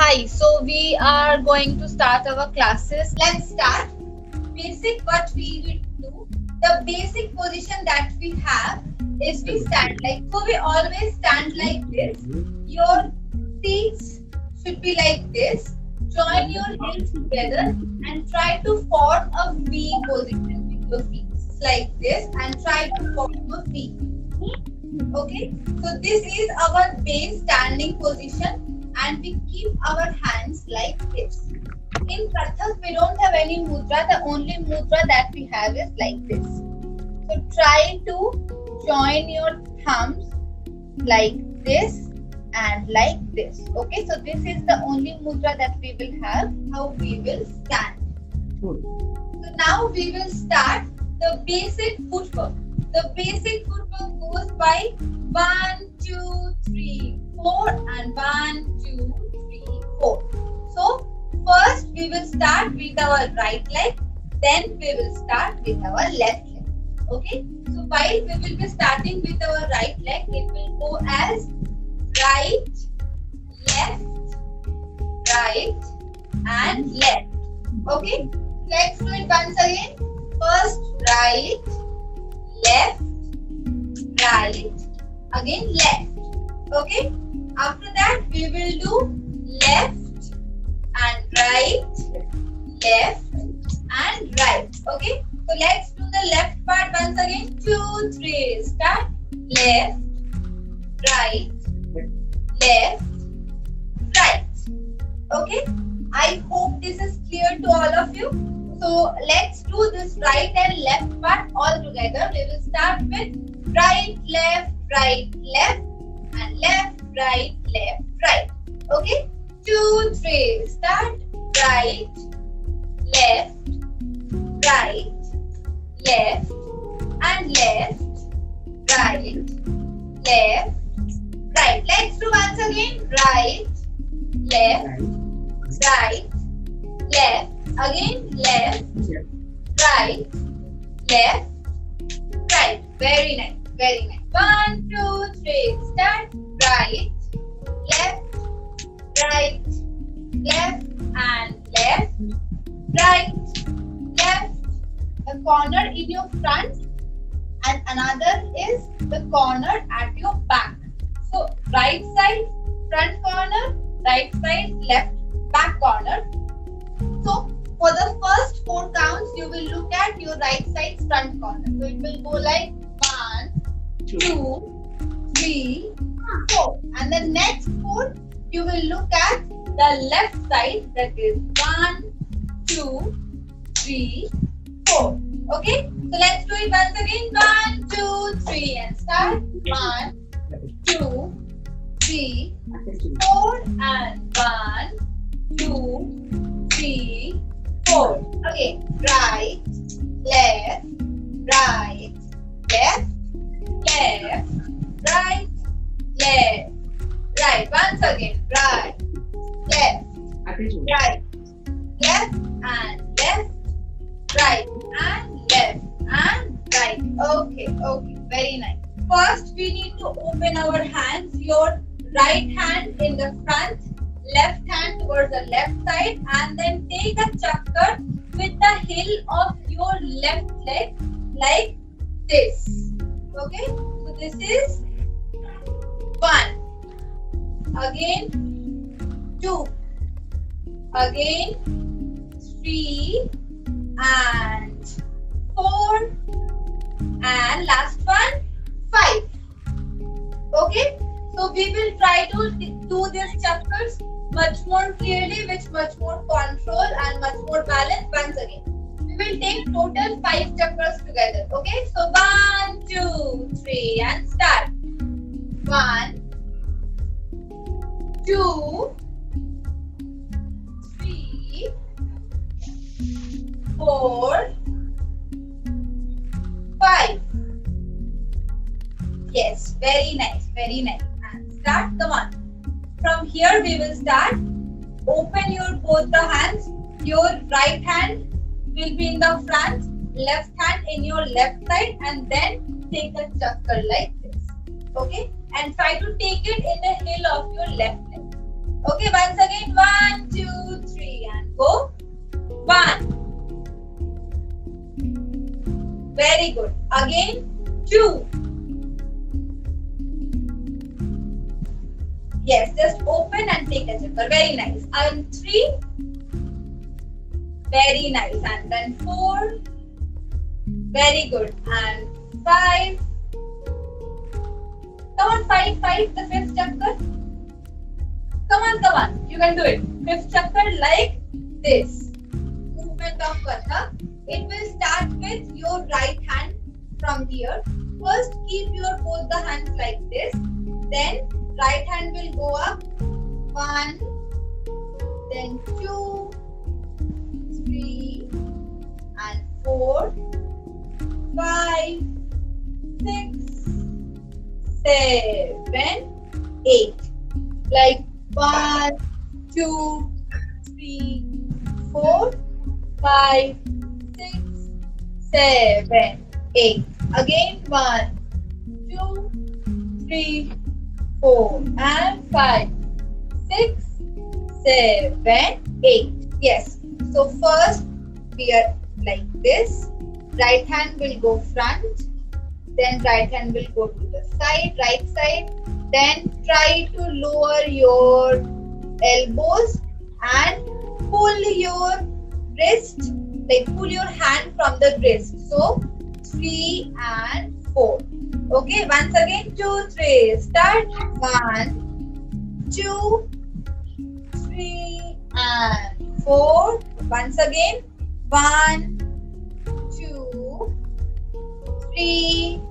Hi, so we are going to start our classes. Let's start. Basic what we will do. The basic position that we have is we stand like so. We always stand like this. Your feet should be like this. Join your hands together and try to form a V position with your feet like this and try to form a V. Okay, so this is our base standing position. And we keep our hands like this. In Kathak, we don't have any mudra. The only mudra that we have is like this. So try to join your thumbs like this and like this. Okay, so this is the only mudra that we will have. How we will stand. So now we will start the basic footwork. The basic footwork goes by 1, 2, 3, 4 and 1, 2, 3, 4. So first we will start with our right leg, then we will start with our left leg. Okay. So while we will be starting with our right leg, it will go as right, left, right and left. Okay. Let's do it once again. First right, left, right, again left. Okay. After that we will do left and right, left and right. Okay. So let's do the left part once again. 2, 3. Start. Left, right, left, right. Okay. I hope this is clear to all of you. So let's do this right and left part all together. We will start with right, left, and left, right, left, right. Okay. 2, 3. Start. Right, left, right, left, and left, right, left, right. Let's do once again. Right, left, right, left, again left, right, left, right. Very nice, very nice. 1, 2, 3. Start. Right, left, right, left and left, right, left. A corner in your front and another is the corner at your back. So right side front corner, right side left back corner. So for the first 4 counts, you will look at your right side's front corner. So it will go like 1, 2, 3, 4. And the next 4, you will look at the left side. That is 1, 2, 3, 4. Okay. So let's do it once again. 1, 2, 3 and start. 1, 2, 3, 4 and 1, 2, 3, 4. Okay. Right, left, right, left, left, right, left, right. Once again. Right, left, right, left and left, right and left and right. Okay, okay. Very nice. First, we need to open our hands. Your right hand in the front, left hand towards the left side, and then take a chakkar with the heel of your left leg like this. Okay. So this is 1. Again 2. Again 3 and 4 and last one 5. Okay. So we will try to do these chakkars much more clearly, with much more control and much more balance. Once again, we will take total 5 chakkars together. Okay. So 1, 2, 3 and start. 1, 2, 3, 4, 5. Yes, very nice, very nice. And start the one. From here we will start. Open your both the hands. Your right hand will be in the front, left hand in your left side, and then take a chakkar like this. Okay? And try to take it in the heel of your left leg. Okay, once again, 1, 2, 3, and go. 1. Very good. Again, 2. Yes, just open and take a chakkar. Very nice. And 3. Very nice. And then 4. Very good. And 5. Come on, 5, the 5th chakkar. Come on. You can do it. 5th chakkar like this. Movement of Kathak. It will start with your right hand from here. First, keep your both the hands like this. Then, right hand will go up. 1, then 2, 3, and 4, 5, 6, 7, 8. Like 1, 2, 3, 4, 5, 6, 7, 8. Again 1, 2, 3, 4, and 5, 6, 7, 8. Yes. So first we are like this. Right hand will go front. Then right hand will go to the side, right side. Then try to lower your elbows and pull your wrist, like pull your hand from the wrist. So 3 and 4. Okay, once again 2, 3. Start. 1, 2, 3, and 4. Once again 1, 2, 3,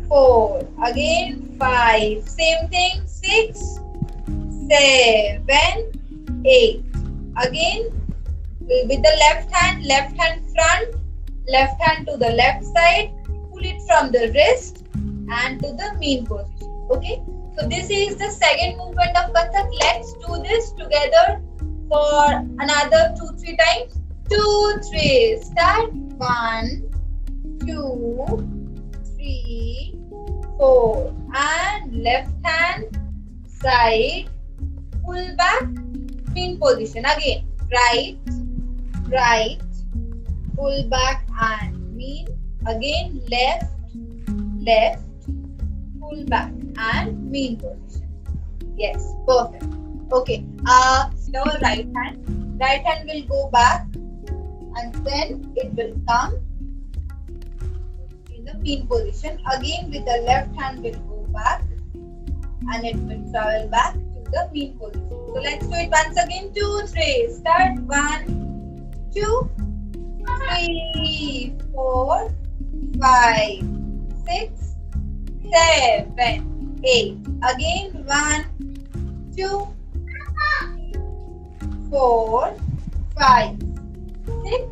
4. Again 5. Same thing. 6, 7, 8. Again with the left hand front, left hand to the left side. Pull it from the wrist and to the mean position. Okay. So this is the second movement of Kathak. Let's do this together for another 2-3 times. 2, 3. Start. 1, 2, 3, 4. And left hand side. Pull back. Mean position. Again. Right. Pull back and mean. Again left. Pull back and mean position. Yes, perfect. Okay. Now right hand will go back and then it will come in the mean position. Again with the left hand will go back and it will travel back to the mean position. So let's do it once again. 2, 3. Start. 1, 2, 3, 4, 5, 6, 7, 8. Again 1, 2, 4, 5, 6,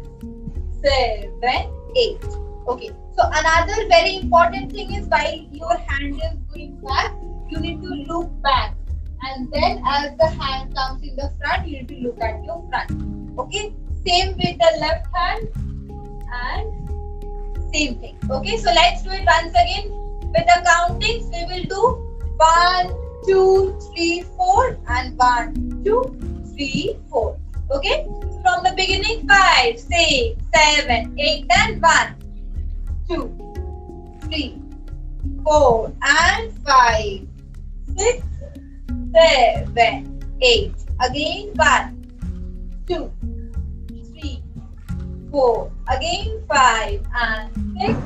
7, 8. Okay. So another very important thing is while your hand is going back, you need to look back. And then as the hand comes in the front, you need to look at your front. Okay. Same with the left hand and same thing. Okay. So let's do it once again. With the countings, we will do 1, 2, 3, 4 and 1, 2, 3, 4. Okay. So from the beginning, 5, 6, 7, 8 and 1, 2, 3, 4 and 5, 6, 7, 8. Again 1, 2, 3, 4. Again 5 and 6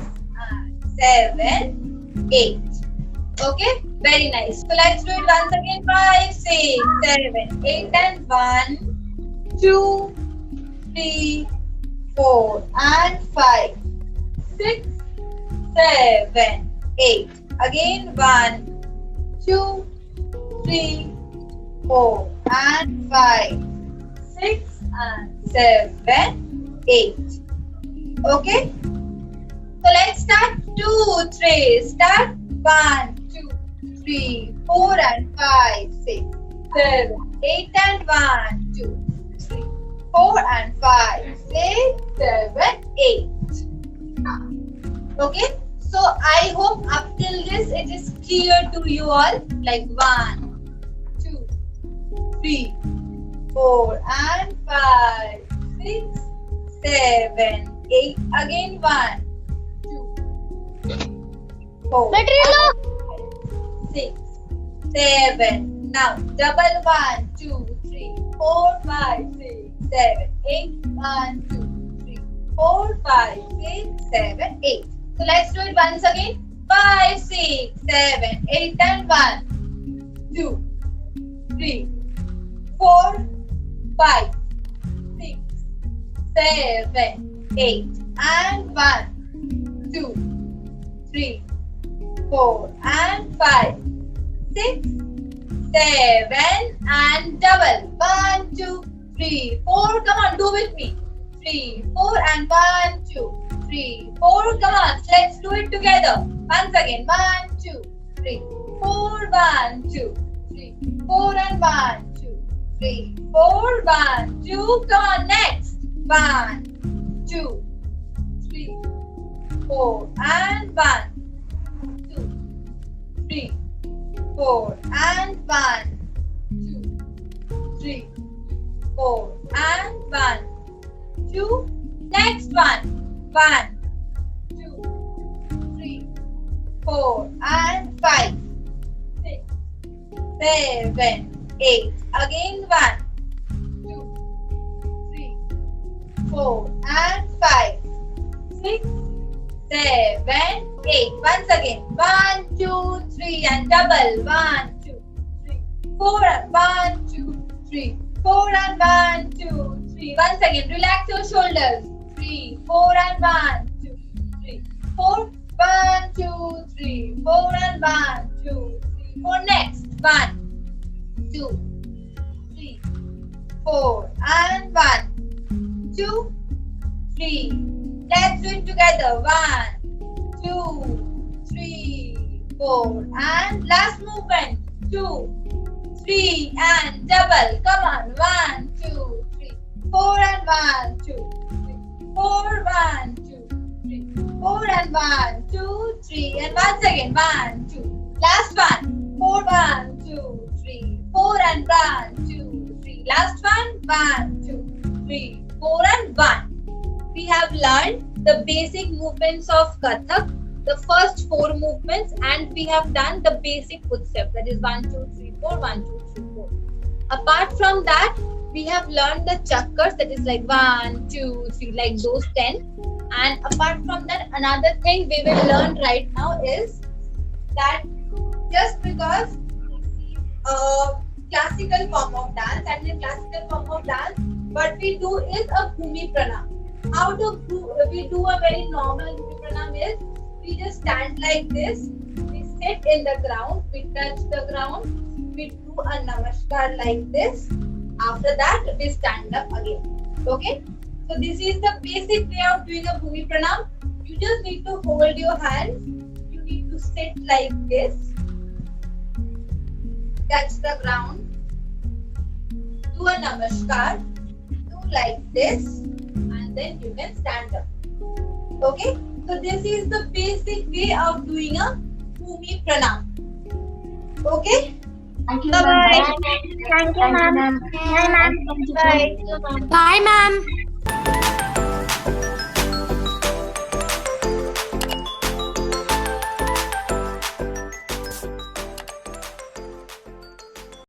and 7, 8. Okay, very nice. So let's do it once again. 5, 6, 7, 8 and 1, 2, 3, 4 and 5, 6, 7, 8. Again 1, 2, 3, 4 and 5, 6 and 7, 8. Okay. So let's start. 2, 3. Start. 1, 2, 3, 4 and 5, 6, 7, 8 and 1, 2, 3, 4 and 5, 6, 7, 8. Okay. So I hope up till this it is clear to you all. Like 1, 2, 3, 4 and 5, 6, 7, 8. Again 1, 2, 4, 6, 7. Now double 1, 2, 3, 4, 5, 6, 7, 8. 1, 2, 3, 4, 5, 6, 7, 8. So let's do it once again. 5, 6, 7, 8 and 1, 2, 3, 4, 5, 6, 7, 8 and 1, 2, 3, 4 and 5, 6, 7 and double. 1, 2, 3, 4. Come on, do with me. 3, 4 and 1, 2, 3, 4. Come on, let's do it together. Once again. 1, 2, 3, 4. 1, 2, 3, 4 and 1, 2, 3, 4. 1, 2. Come on, next. 1, 2, 3, 4 and 1, 2, 3, 4 and 1, 2, 3, 4 and 1, 2. Next one. 1, 2, 3, 4 and 5, 6, 7, 8. Again 1, 2, 3, 4 and 5, 6, 7, 8. Once again. 1, 2, 3 and double. 1, 2, 3, 4 and 1, 2, 3, 4 and 1, 2, 3. Once again. Relax your shoulders. 3, 4 and 1, 2, 3, 4. 1, 2, 3, 4 and 1, 2, 3, 4. Next. 1, 2, 3, 4 and 1, 2, 3. Let's do it together. 1, 2, 3, 4 and last movement. 2, 3 and double. Come on. 1, 2, 3, 4 and 1, 2, 3, 4. 1, 2, 3, 4 and 1, 2, 3. And once again. 1, 2. Last one. 4, 1, 2, 3, 4 and 1, 2, 3. Last one. 1, 2, 3, 4 and 1. We have learned the basic movements of Kathak, the first 4 movements, and we have done the basic footsteps, that is 1, 2, 3, 4, 1, 2, 3, 4. Apart from that, we have learned the Chakkars, that is like 1, 2, 3, like those 10. And apart from that, another thing we will learn right now is that just because a classical form of dance, and in classical form of dance, what we do is a Bhumi Pranam. How do we do a very normal Bhumi Pranam is, we just stand like this, we sit in the ground, we touch the ground, we do a namaskar like this. After that, we stand up again. Okay? So this is the basic way of doing a Bhumi Pranam. You just need to hold your hands. You need to sit like this, touch the ground, do a namaskar, do like this, and then you can stand up. Okay? So this is the basic way of doing a Bhumi Pranam. Okay? Thank you, Bye-bye. ma'am. Thank you, ma'am. Bye, ma'am. Bye. Bye, ma'am.